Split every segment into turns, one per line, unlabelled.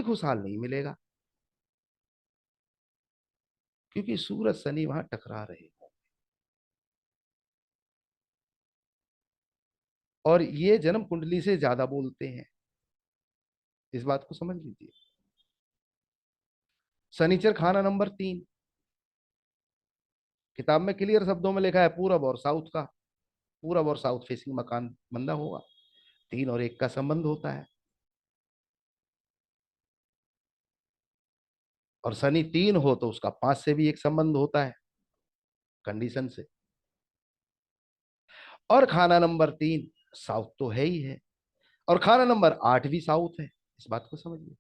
भी खुशहाल नहीं मिलेगा, क्योंकि सूरज शनि वहां टकरा रहे हैं। और ये जन्म कुंडली से ज्यादा बोलते हैं, इस बात को समझ लीजिए। शनिचर खाना नंबर 3, किताब में क्लियर शब्दों में लिखा है पूरब और साउथ का, पूरब और साउथ फेसिंग मकान बंदा होगा। 3 और 1 का संबंध होता है, और शनि 3 हो तो उसका 5 से भी एक संबंध होता है, कंडीशन से। और खाना नंबर 3 साउथ तो है ही है, और खाना नंबर 8 भी साउथ है, इस बात को समझिए।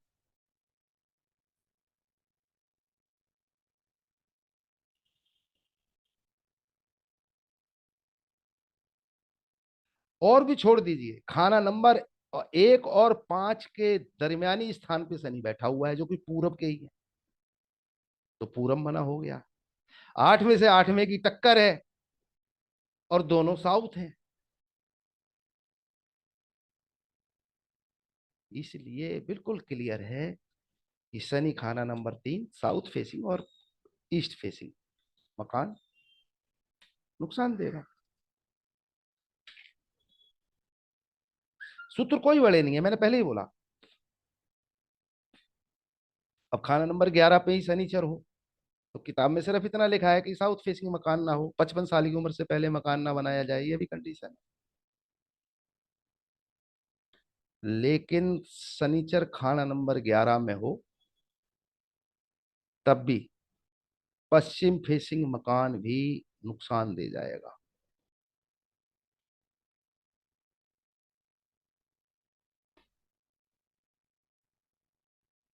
और भी छोड़ दीजिए, खाना नंबर 1 और 5 के दरमियानी स्थान पे शनि बैठा हुआ है, जो कि पूरब के ही है, तो पूरब मना हो गया। 8 में से 8 में की टक्कर है, और दोनों साउथ हैं, इसलिए बिल्कुल क्लियर है कि शनि खाना नंबर 3 साउथ फेसिंग और ईस्ट फेसिंग मकान नुकसान देगा। सूत्र कोई बड़े नहीं है, मैंने पहले ही बोला। अब खाना नंबर 11 पे ही शनिचर हो, तो किताब में सिर्फ इतना लिखा है कि साउथ फेसिंग मकान ना हो, 55 साल की उम्र से पहले मकान ना बनाया जाए, ये भी कंडीशन है। लेकिन शनिचर खाना नंबर 11 में हो, तब भी पश्चिम फेसिंग मकान भी नुकसान दे जाएगा।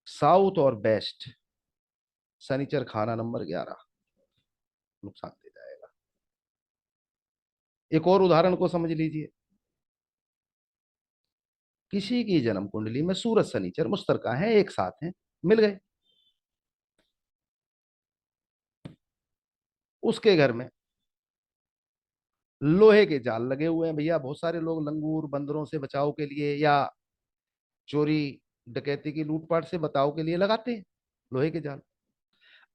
साउथ और वेस्ट, शनिचर खाना नंबर 11 नुकसान दे जाएगा। एक और उदाहरण को समझ लीजिए। किसी की जन्म कुंडली में सूरज शनिचर मुश्तरका है, एक साथ हैं, मिल गए, उसके घर में लोहे के जाल लगे हुए हैं। भैया बहुत सारे लोग लंगूर बंदरों से बचाव के लिए, या चोरी डकैती की लूटपाट से बचाव के लिए लगाते हैं लोहे के जाल।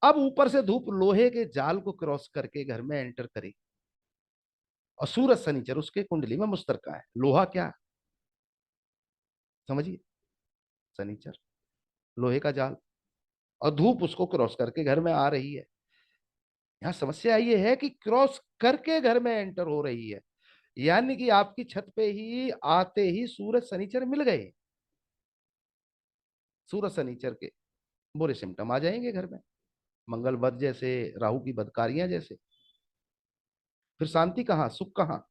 अब ऊपर से धूप लोहे के जाल को क्रॉस करके घर में एंटर करे, और सूरज शनिचर उसके कुंडली में मुश्तरका है। लोहा क्या, समझिए, शनिचर लोहे का जाल, और धूप उसको क्रॉस करके घर में आ रही है। यहाँ समस्या ये है कि क्रॉस करके घर में एंटर हो रही है, यानी कि आपकी छत पे ही आते ही सूरज शनिचर मिल गए। सूरज शनिचर के बुरे सिम्टम आ जाएंगे घर में, मंगल बद जैसे, राहु की बदकारियां जैसे। फिर शांति कहाँ, सुख कहाँ।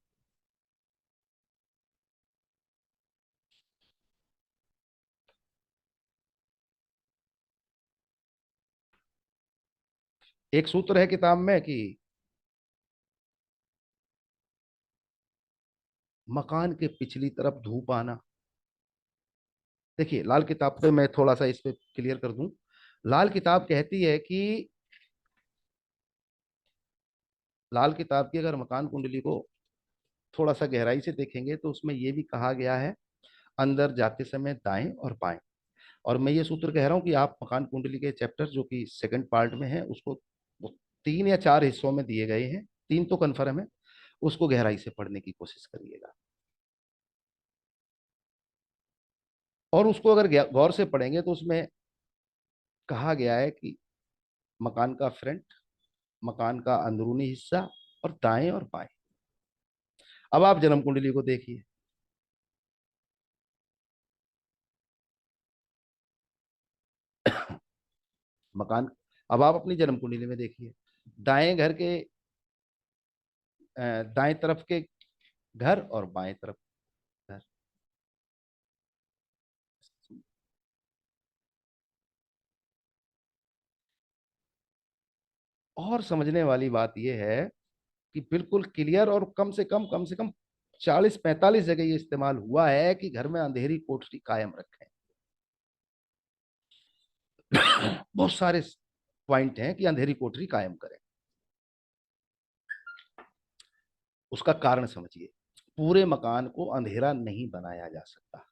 एक सूत्र है किताब में कि मकान के पिछली तरफ धूप आना। देखिए लाल किताब पे मैं थोड़ा सा इस पे क्लियर कर दूं। लाल किताब कहती है कि, लाल किताब की अगर मकान कुंडली को थोड़ा सा गहराई से देखेंगे तो उसमें यह भी कहा गया है, अंदर जाते समय दाएं और बाएं। और मैं ये सूत्र कह रहा हूं कि आप मकान कुंडली के चैप्टर जो कि सेकंड पार्ट में है उसको, वो 3 या 4 हिस्सों में दिए गए हैं, 3 तो कन्फर्म है, उसको गहराई से पढ़ने की कोशिश करिएगा। और उसको अगर गौर से पढ़ेंगे तो उसमें कहा गया है कि मकान का फ्रंट, मकान का अंदरूनी हिस्सा, और दाएं और बाएं। अब आप जन्म कुंडली को देखिए। मकान, अब आप अपनी जन्म कुंडली में देखिए, दाएं घर के दाएं तरफ के घर और बाएं तरफ घर। और समझने वाली बात यह है कि बिल्कुल क्लियर, और कम से कम 40-45 जगह ये इस्तेमाल हुआ है कि घर में अंधेरी कोठरी कायम रखें। बहुत सारे पॉइंट हैं कि अंधेरी कोठरी कायम करें। उसका कारण समझिए, पूरे मकान को अंधेरा नहीं बनाया जा सकता,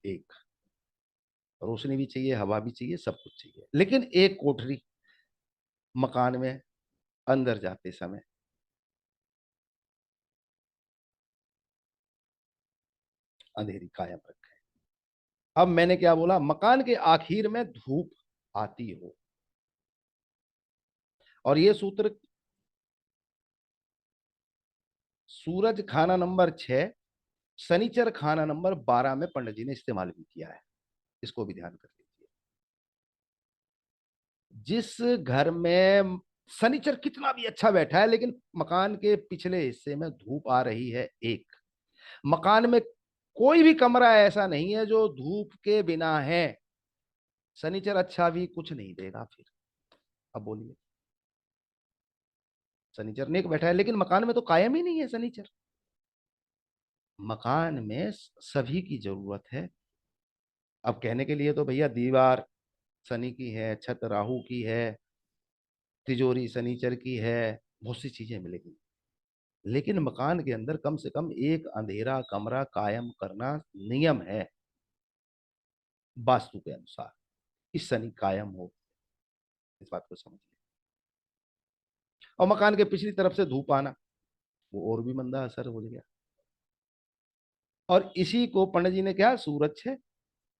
एक। रोशनी भी चाहिए, हवा भी चाहिए, सब कुछ चाहिए, लेकिन एक कोठरी मकान में अंदर जाते समय अंधेरी कायम रखे। अब मैंने क्या बोला, मकान के आखिर में धूप आती हो। और ये सूत्र सूरज खाना नंबर 6, शनिचर खाना नंबर 12 में पंडित जी ने इस्तेमाल भी किया है। इसको भी ध्यान कर लीजिए। जिस घर में शनिचर कितना भी अच्छा बैठा है, लेकिन मकान के पिछले हिस्से में धूप आ रही है, एक मकान में कोई भी कमरा ऐसा नहीं है जो धूप के बिना है, शनिचर अच्छा भी कुछ नहीं देगा फिर। अब बोलिए, शनिचर नेक बैठा है, लेकिन मकान में तो कायम ही नहीं है शनिचर। मकान में सभी की जरूरत है। अब कहने के लिए तो भैया दीवार शनि की है, छत राहु की है, तिजोरी शनिचर की है, बहुत सी चीजें मिलेगी, लेकिन मकान के अंदर कम से कम एक अंधेरा कमरा कायम करना नियम है वास्तु के अनुसार, इस शनि कायम हो। इस बात को समझिए। और मकान के पिछली तरफ से धूप आना, वो और भी मंदा असर हो गया। और इसी को पंडित जी ने क्या, सूरज है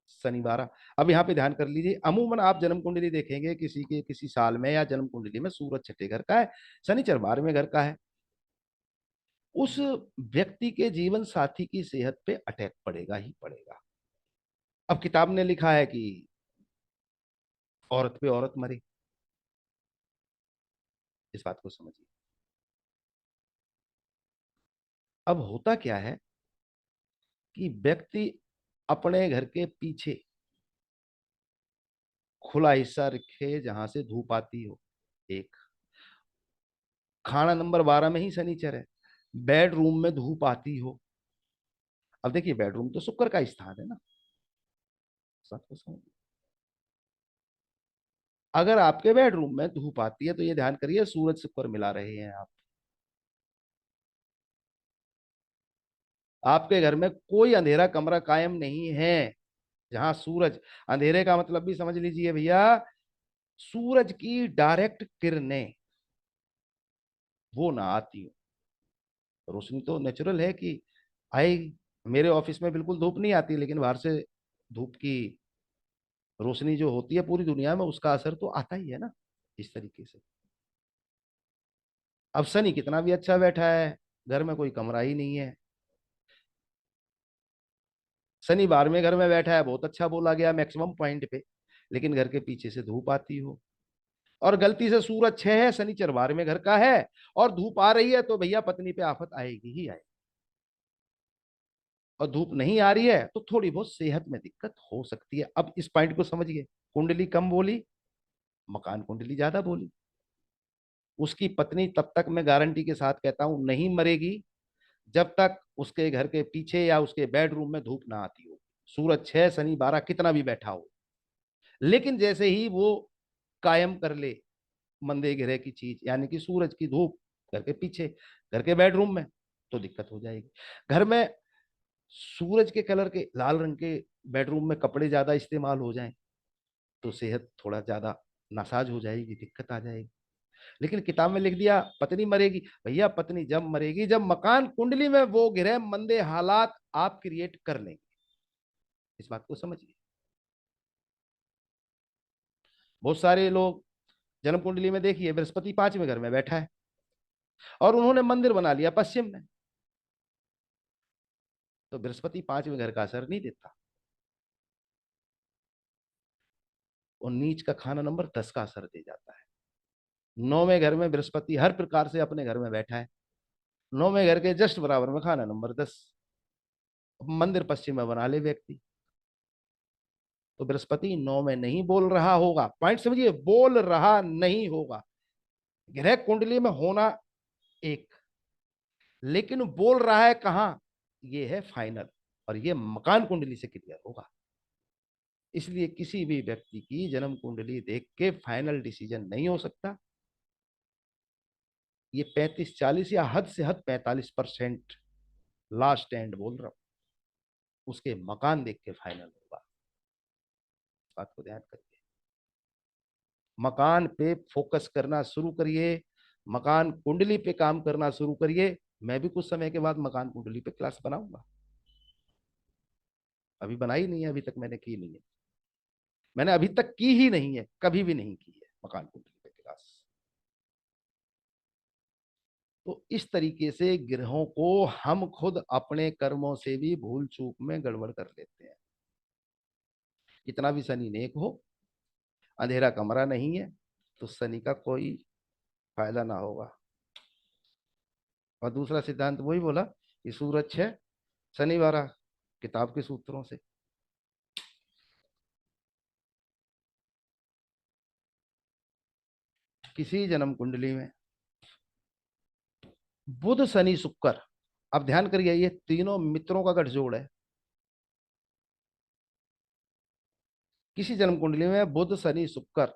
शनिवार। अब यहाँ पे ध्यान कर लीजिए, अमूमन आप जन्म कुंडली देखेंगे किसी के किसी साल में, या जन्म कुंडली में सूरज छठे घर का है, शनिचर 12वें घर का है, उस व्यक्ति के जीवन साथी की सेहत पे अटैक पड़ेगा ही पड़ेगा। अब किताब ने लिखा है कि औरत पे औरत मरे। इस बात को समझिए। अब होता क्या है कि व्यक्ति अपने घर के पीछे खुला हिस्सा रखे जहां से धूप आती हो, एक खाना नंबर 12 में ही शनिचर है, बेडरूम में धूप आती हो। अब देखिए, बेडरूम तो शुक्र का स्थान है ना, सबको समझ। अगर आपके बेडरूम में धूप आती है तो ये ध्यान करिए, सूरज शुक्र मिला रहे हैं आप। आपके घर में कोई अंधेरा कमरा कायम नहीं है जहां सूरज, अंधेरे का मतलब भी समझ लीजिए भैया, सूरज की डायरेक्ट किरणें वो ना आती हो। रोशनी तो नेचुरल है कि आएगी, मेरे ऑफिस में बिल्कुल धूप नहीं आती, लेकिन बाहर से धूप की रोशनी जो होती है पूरी दुनिया में, उसका असर तो आता ही है ना, इस तरीके से। अब शनि कितना भी अच्छा बैठा है, घर में कोई कमरा ही नहीं है, शनि 12वें घर में बैठा है, बहुत अच्छा बोला गया मैक्सिमम पॉइंट पे, लेकिन घर के पीछे से धूप आती हो, और गलती से सूरज 6 है, शनिचर 12वें घर का है, और धूप आ रही है, तो भैया पत्नी पे आफत आएगी ही आएगी। और धूप नहीं आ रही है तो थोड़ी बहुत सेहत में दिक्कत हो सकती है। अब इस पॉइंट को समझिए, कुंडली कम बोली, मकान कुंडली ज्यादा बोली। उसकी पत्नी तब तक मैं गारंटी के साथ कहता हूं नहीं मरेगी, जब तक उसके घर के पीछे या उसके बेडरूम में धूप ना आती हो, सूरज 6 शनि 12 कितना भी बैठा हो। लेकिन जैसे ही वो कायम कर ले मंदे ग्रह की चीज, यानी कि सूरज की धूप घर के पीछे, घर के बेडरूम में, तो दिक्कत हो जाएगी। घर में सूरज के कलर के लाल रंग के बेडरूम में कपड़े ज्यादा इस्तेमाल हो जाएं, तो सेहत थोड़ा ज्यादा नासाज हो जाएगी, दिक्कत आ जाएगी। लेकिन किताब में लिख दिया पत्नी मरेगी, भैया पत्नी जब मरेगी जब मकान कुंडली में वो ग्रह मंदे हालात आप क्रिएट कर लेंगे। इस बात को समझिए। बहुत सारे लोग जन्म कुंडली में देखिए बृहस्पति 5वें घर में बैठा है, और उन्होंने मंदिर बना लिया पश्चिम में, तो बृहस्पति 5वें घर का असर नहीं देता, और नीच का खाना नंबर 10 का असर दे जाता है। 9वें घर में बृहस्पति हर प्रकार से अपने घर में बैठा है, 9वें घर के जस्ट बराबर में खाना नंबर 10, मंदिर पश्चिम में बना ले व्यक्ति, तो बृहस्पति 9 में नहीं बोल रहा होगा, पॉइंट समझिए, बोल रहा नहीं होगा। ग्रह कुंडली में होना एक, लेकिन बोल रहा है कहां, ये है फाइनल, और ये मकान कुंडली से क्लियर होगा। इसलिए किसी भी व्यक्ति की जन्म कुंडली देख के फाइनल डिसीजन नहीं हो सकता। ये 35-40 या हद से हद 45% लास्ट एंड बोल रहा हूं, उसके मकान देख के फाइनल होगा। बात को ध्यान करिए। मकान पे फोकस करना शुरू करिए, मकान कुंडली पे काम करना शुरू करिए। मैं भी कुछ समय के बाद मकान कुंडली पे क्लास बनाऊंगा। अभी बनाई नहीं है, अभी तक मैंने की नहीं है। मैंने अभी तक की ही नहीं है, कभी भी नहीं की है मकान कुंडली पे क्लास। तो इस तरीके से ग्रहों को हम खुद अपने कर्मों से भी भूल चूक में गड़बड़ कर लेते हैं। कितना भी शनि नेक हो, अंधेरा कमरा नहीं है, तो शनि का कोई फायदा ना होगा। और दूसरा सिद्धांत वही बोला कि सूरज 6, शनि 12, किताब के सूत्रों से। किसी जन्म कुंडली में बुध शनि शुक्र, अब ध्यान करिए, ये तीनों मित्रों का गठजोड़ है। किसी जन्म कुंडली में बुध शनि शुक्र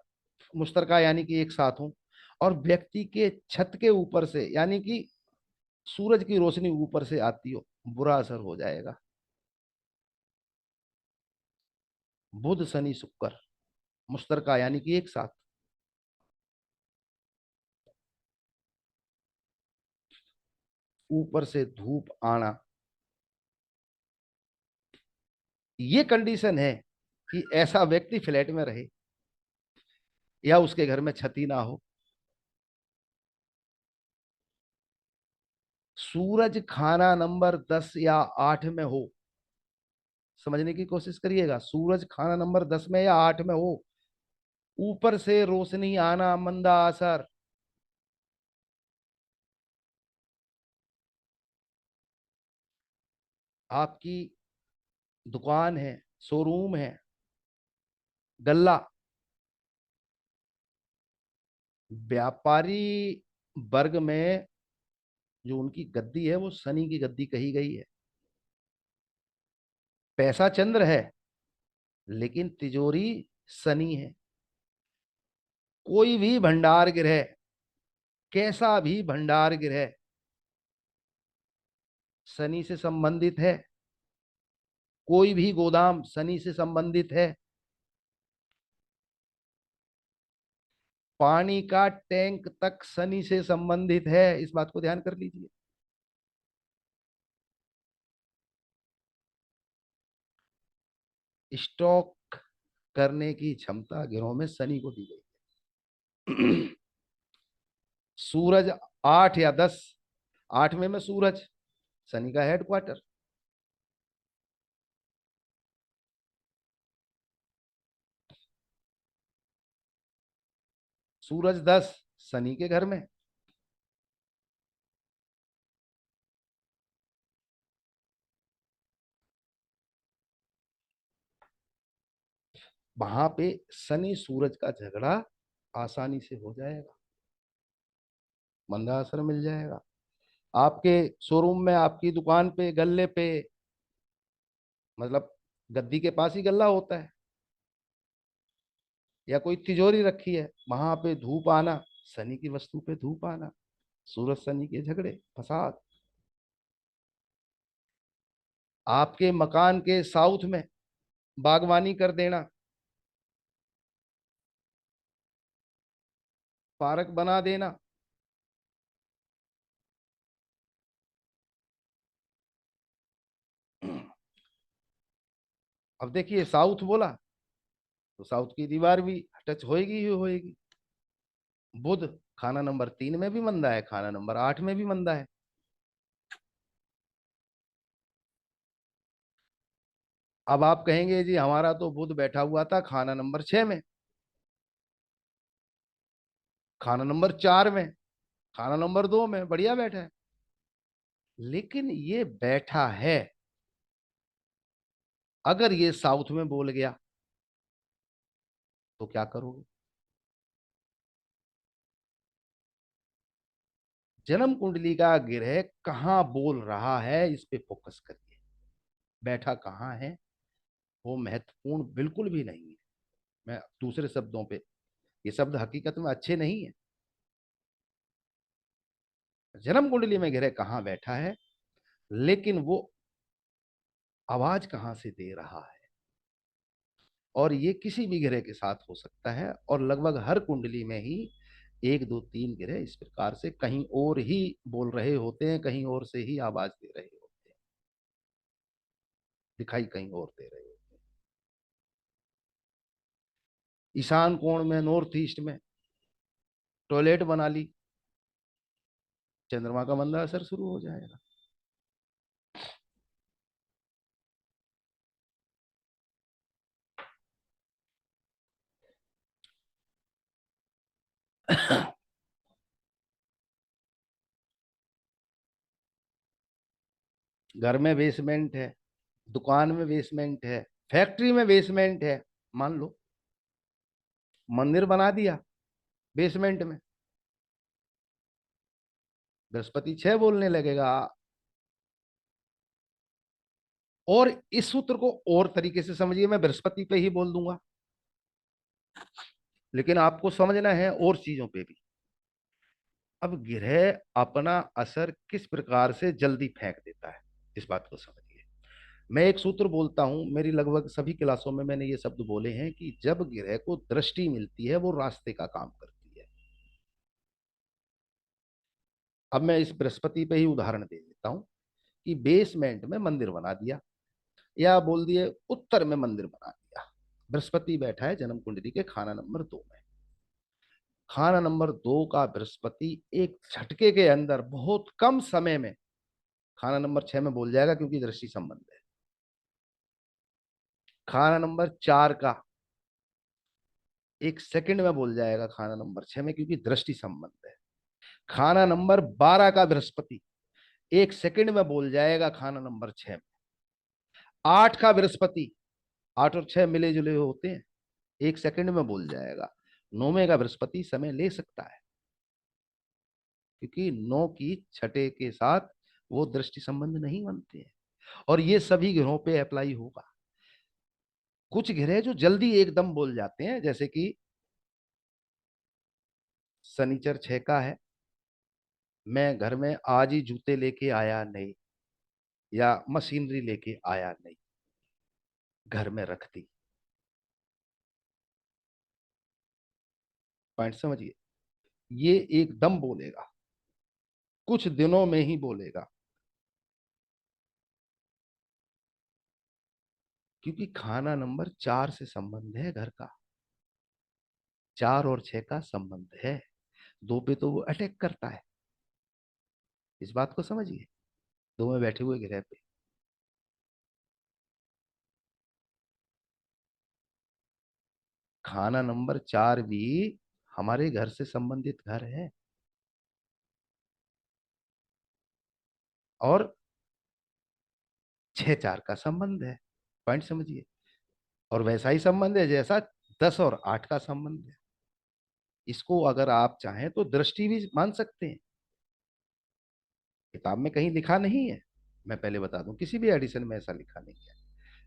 मुश्तरका यानी कि एक साथ हो, और व्यक्ति के छत के ऊपर से यानी कि सूरज की रोशनी ऊपर से आती हो, बुरा असर हो जाएगा। बुध शनि शुक्र मुश्तरका यानी कि एक साथ, ऊपर से धूप आना, ये कंडीशन है कि ऐसा व्यक्ति फ्लैट में रहे या उसके घर में छती ना हो। सूरज खाना नंबर 10 या 8 में हो, समझने की कोशिश करिएगा, सूरज खाना नंबर 10 में या 8 में हो, ऊपर से रोशनी आना, मंदा असर। आपकी दुकान है, शोरूम है, गल्ला, व्यापारी वर्ग में जो उनकी गद्दी है वो शनि की गद्दी कही गई है। पैसा चंद्र है, लेकिन तिजोरी शनि है। कोई भी भंडार गृह, कैसा भी भंडार गृह शनि से संबंधित है। कोई भी गोदाम शनि से संबंधित है। पानी का टैंक तक शनि से संबंधित है, इस बात को ध्यान कर लीजिए। स्टॉक करने की क्षमता ग्रहों में शनि को दी गई है। सूरज 8 या 10, 8 में सूरज, शनि का हेडक्वार्टर। सूरज 10, शनि के घर में। वहां पे शनि सूरज का झगड़ा आसानी से हो जाएगा, मंदा असर मिल जाएगा। आपके शोरूम में, आपकी दुकान पे, गल्ले पे, मतलब गद्दी के पास ही गल्ला होता है, या कोई तिजोरी रखी है, वहां पे धूप आना, शनि की वस्तु पे धूप आना, सूरज शनि के झगड़े, फसाद। आपके मकान के साउथ में बागवानी कर देना, पार्क बना देना, अब देखिए साउथ बोला तो साउथ की दीवार भी टच होएगी ही होएगी। बुध खाना नंबर 3 में भी मंदा है, खाना नंबर 8 में भी मंदा है। अब आप कहेंगे जी हमारा तो बुध बैठा हुआ था खाना नंबर 6 में, खाना नंबर 4 में, खाना नंबर 2 में, बढ़िया बैठा है। लेकिन ये बैठा है, अगर ये साउथ में बोल गया तो क्या करोगे? जन्म कुंडली का ग्रह कहाँ बोल रहा है, इस पे फोकस करिए। बैठा कहाँ है वो महत्वपूर्ण बिल्कुल भी नहीं है। मैं दूसरे शब्दों पे, ये शब्द हकीकत में अच्छे नहीं है। जन्म कुंडली में ग्रह कहाँ बैठा है, लेकिन वो आवाज कहां से दे रहा है। और ये किसी भी ग्रह के साथ हो सकता है, और लगभग हर कुंडली में ही एक दो तीन ग्रह इस प्रकार से कहीं और ही बोल रहे होते हैं, कहीं और से ही आवाज दे रहे होते हैं, दिखाई कहीं और दे रहे होते हैं। ईशान कोण में, नॉर्थ ईस्ट में टॉयलेट बना ली, चंद्रमा का मंदा असर शुरू हो जाएगा। घर में बेसमेंट है, दुकान में बेसमेंट है, फैक्ट्री में बेसमेंट है, मान लो मंदिर बना दिया बेसमेंट में, बृहस्पति 6 बोलने लगेगा। और इस सूत्र को और तरीके से समझिए, मैं बृहस्पति पे ही बोल दूंगा, लेकिन आपको समझना है और चीजों पे भी। अब ग्रह अपना असर किस प्रकार से जल्दी फेंक देता है, इस बात को समझिए। मैं एक सूत्र बोलता हूं, मेरी लगभग सभी क्लासों में मैंने ये शब्द बोले हैं कि जब ग्रह को दृष्टि मिलती है वो रास्ते का काम करती है। अब मैं इस बृहस्पति पे ही उदाहरण दे देता हूं कि बेसमेंट में मंदिर बना दिया, या बोल दिए उत्तर में मंदिर बना दिया। बृहस्पति बैठा है जन्म कुंडली के खाना नंबर 2 में। खाना नंबर 2 का बृहस्पति एक झटके के अंदर बहुत कम समय में खाना नंबर 6 में बोल जाएगा, क्योंकि दृष्टि संबंध है। खाना नंबर 4 का एक सेकंड में बोल जाएगा खाना नंबर 6 में, क्योंकि दृष्टि संबंध है। खाना नंबर 12 का बृहस्पति एक सेकंड में बोल जाएगा खाना नंबर 6 में। 8 का बृहस्पति, 8 और 6 मिले जुले होते हैं, एक सेकंड में बोल जाएगा। 9वें का बृहस्पति समय ले सकता है, क्योंकि 9 की छठे के साथ वो दृष्टि संबंध नहीं बनते हैं। और ये सभी ग्रहों पे अप्लाई होगा। कुछ ग्रह जो जल्दी एकदम बोल जाते हैं, जैसे कि शनिचर 6 का है, मैं घर में आज ही जूते लेके आया नहीं, या मशीनरी लेके आया नहीं, घर में रख दी। पॉइंट समझिए, ये एकदम बोलेगा, कुछ दिनों में ही बोलेगा, क्योंकि खाना नंबर 4 से संबंध है घर का। 4 और 6 का संबंध है, 2 पे तो वो अटैक करता है। इस बात को समझिए, 2 में बैठे हुए ग्रह पे। खाना नंबर 4 भी हमारे घर से संबंधित घर है, और 6 4 का संबंध है। पॉइंट समझिए, और वैसा ही संबंध है जैसा 10 और 8 का संबंध है। इसको अगर आप चाहें तो दृष्टि भी मान सकते हैं। किताब में कहीं लिखा नहीं है, मैं पहले बता दूं, किसी भी एडिशन में ऐसा लिखा नहीं है।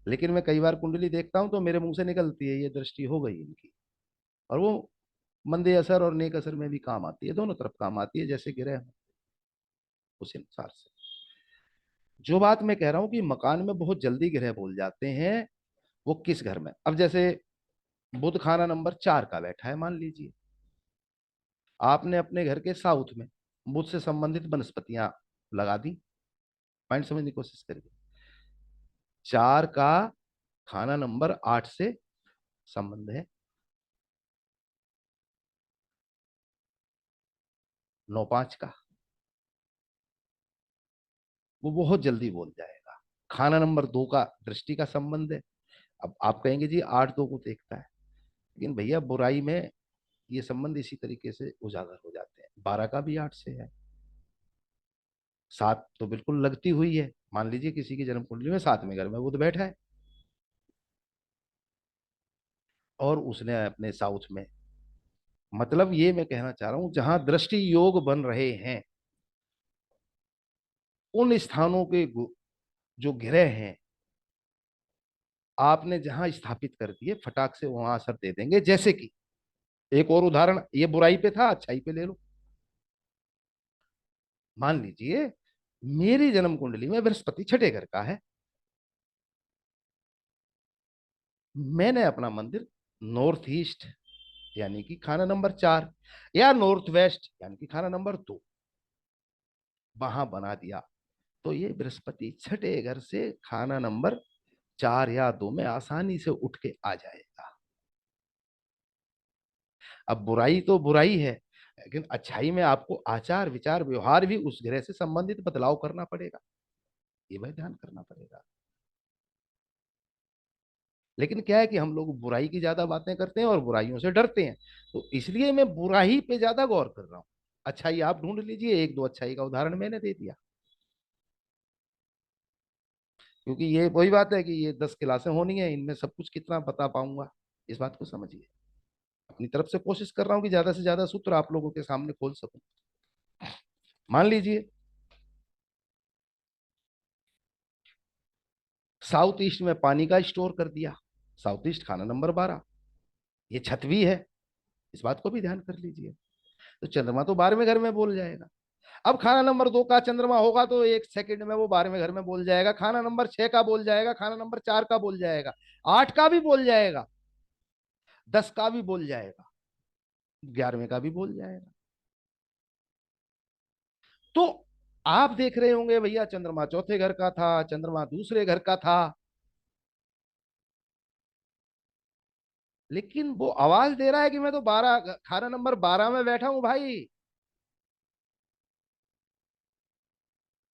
लेकिन मैं कई बार कुंडली देखता हूं तो मेरे मुंह से निकलती है ये दृष्टि हो गई इनकी, और वो मंदे असर और नेक असर में भी काम आती है, दोनों तरफ काम आती है, जैसे गिरे उस अनुसार से। जो बात मैं कह रहा हूं कि मकान में बहुत जल्दी ग्रह बोल जाते हैं, वो किस घर में। अब जैसे बुध खाना नंबर 4 का बैठा है, मान लीजिए आपने अपने घर के साउथ में बुध से संबंधित वनस्पतियां लगा दी। पॉइंट समझने की कोशिश करिए। 4 का खाना नंबर 8 से संबंध है, 9 5 का, वो बहुत जल्दी बोल जाएगा। खाना नंबर 2 का दृष्टि का संबंध है। अब आप कहेंगे जी 8 2 को देखता है, लेकिन भैया बुराई में ये संबंध इसी तरीके से उजागर हो जाते हैं। 12 का भी 8 से है, 7 तो बिल्कुल लगती हुई है। मान लीजिए किसी की जन्म कुंडली में 7वें घर में बुध बैठा है, और उसने अपने साउथ में, मतलब ये मैं कहना चाह रहा हूं जहां दृष्टि योग बन रहे हैं, उन स्थानों के जो ग्रह हैं, आपने जहां स्थापित कर दिए फटाक से वहां असर दे देंगे। जैसे कि एक और उदाहरण, ये बुराई पे था, अच्छाई पे ले लो। मान लीजिए मेरी जन्म कुंडली में बृहस्पति 6ठे घर का है, मैंने अपना मंदिर नॉर्थ ईस्ट यानी कि खाना नंबर 4 या नॉर्थ वेस्ट यानी कि खाना नंबर 2 वहां बना दिया, तो ये बृहस्पति छठे घर से खाना नंबर 4 या 2 में आसानी से उठ के आ जाएगा। अब बुराई तो बुराई है, लेकिन अच्छाई में आपको आचार विचार व्यवहार भी उस ग्रह से संबंधित बदलाव करना पड़ेगा, ये भाई ध्यान करना पड़ेगा। लेकिन क्या है कि हम लोग बुराई की ज्यादा बातें करते हैं और बुराइयों से डरते हैं, तो इसलिए मैं बुराई पे ज्यादा गौर कर रहा हूँ। अच्छाई आप ढूंढ लीजिए, एक दो अच्छाई का उदाहरण मैंने दे दिया। क्योंकि ये वही बात है कि ये 10 क्लासें होनी है, इनमें सब कुछ कितना बता पाऊंगा, इस बात को समझिए। अपनी तरफ से कोशिश कर रहा हूँ कि ज्यादा से ज्यादा सूत्र आप लोगों के सामने खोल सकूं। मान लीजिए साउथ ईस्ट में पानी का स्टोर कर दिया, साउथ ईस्ट खाना नंबर 12, ये छत भी है, इस बात को भी ध्यान कर लीजिए। तो चंद्रमा तो 12वें घर में बोल जाएगा। अब खाना नंबर 2 का चंद्रमा होगा तो 1 सेकंड में वो 12वें घर में बोल जाएगा, खाना नंबर 6 का बोल जाएगा, खाना नंबर 4 का बोल जाएगा, 8 का भी बोल जाएगा, 10 का भी बोल जाएगा, 11वें का भी बोल जाएगा। तो आप देख रहे होंगे भैया चंद्रमा चौथे घर का था, चंद्रमा दूसरे घर का था, लेकिन वो आवाज दे रहा है कि मैं तो 12 खाना नंबर 12 में बैठा हूं भाई।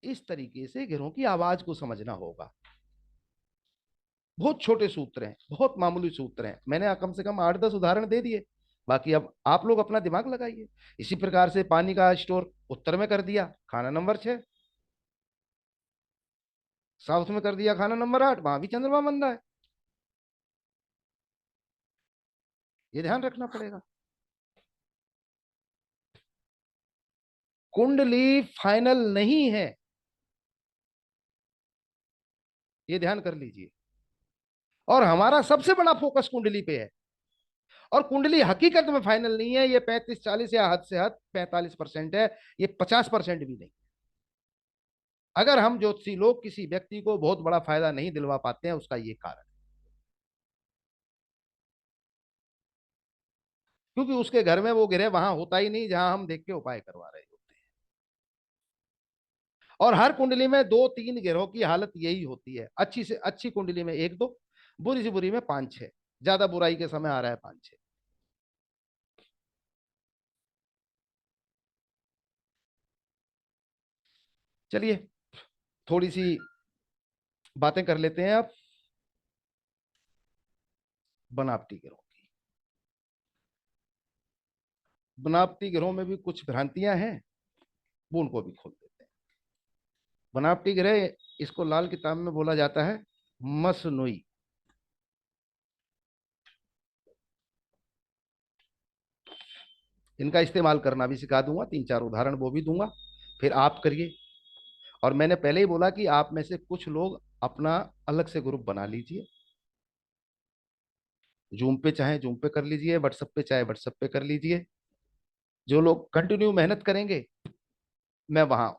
इस तरीके से ग्रहों की आवाज को समझना होगा। बहुत छोटे सूत्र हैं, बहुत मामूली सूत्र हैं, मैंने कम से कम 8-10 उदाहरण दे दिए। बाकी अब आप लोग अपना दिमाग लगाइए। इसी प्रकार से पानी का स्टोर उत्तर में कर दिया, खाना नंबर 6, साउथ में कर दिया खाना नंबर 8, वहां भी चंद्रमा बन रहा है, ये ध्यान रखना पड़ेगा। कुंडली फाइनल नहीं है, ये ध्यान कर लीजिए। और हमारा सबसे बड़ा फोकस कुंडली पे है। और कुंडली हकीकत में फाइनल नहीं है, ये 35-40 या हद से हद 45% है, ये 50% भी नहीं। अगर हम ज्योतिषी लोग किसी व्यक्ति को बहुत बड़ा फायदा नहीं दिलवा पाते हैं, उसका ये कारण, क्योंकि उसके घर में वो ग्रह वहां होता ही नहीं जहां हम देख के उपाय करवा रहे होते हैं। और हर कुंडली में 2-3 ग्रहों की हालत यही होती है, अच्छी से अच्छी कुंडली में 1-2, बुरी से बुरी में 5-6, ज्यादा बुराई के समय आ रहा है 5-6। चलिए थोड़ी सी बातें कर लेते हैं अब बनावटी ग्रहों की। बनावटी ग्रहों में भी कुछ भ्रांतियां हैं, वो उनको भी खोल देते हैं। बनावटी ग्रह, इसको लाल किताब में बोला जाता है मसनोई। इनका इस्तेमाल करना भी सिखा दूंगा, 3-4 उदाहरण वो भी दूंगा, फिर आप करिए। और मैंने पहले ही बोला कि आप में से कुछ लोग अपना अलग से ग्रुप बना लीजिए, जूम पे चाहे जूम पे कर लीजिए, व्हाट्सएप पे चाहे व्हाट्सएप पे कर लीजिए। जो लोग कंटिन्यू मेहनत करेंगे मैं वहां